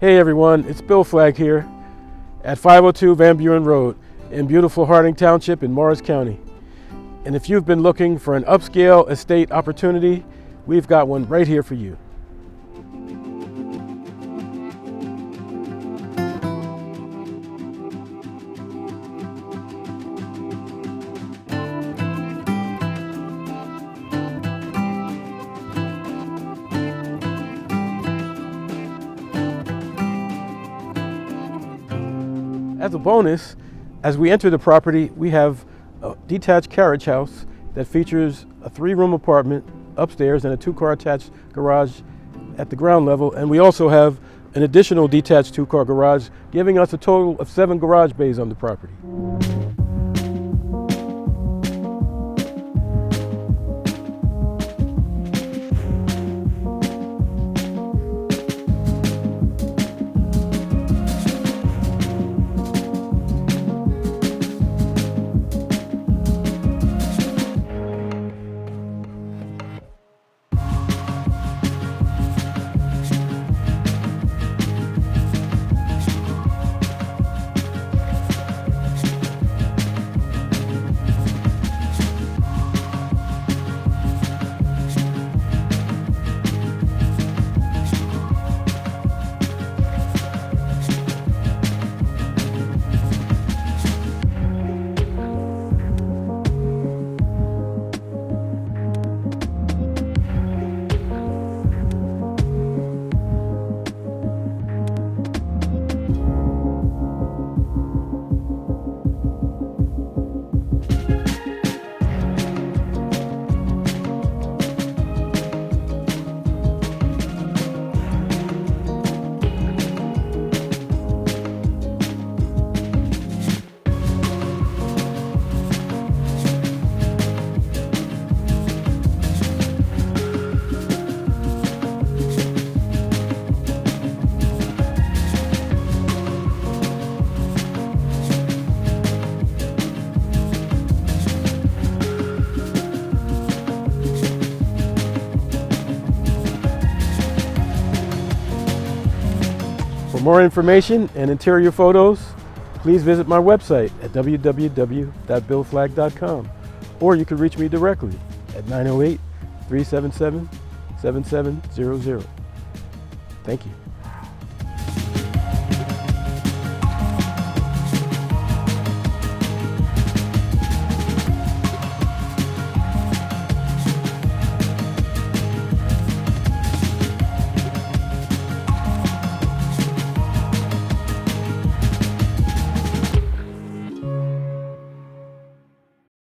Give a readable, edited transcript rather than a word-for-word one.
Hey everyone, it's Bill Flagg here at 502 Van Beuren Road in beautiful Harding Township in Morris County. And if you've been looking for an upscale estate opportunity, we've got one right here for you. As a bonus, as we enter the property, we have a detached carriage house that features a 3-room apartment upstairs and a 2-car attached garage at the ground level. And we also have an additional detached 2-car garage, giving us a total of 7 garage bays on the property. For more information and interior photos, please visit my website at www.billflagg.com, or you can reach me directly at 908-377-7700. Thank you.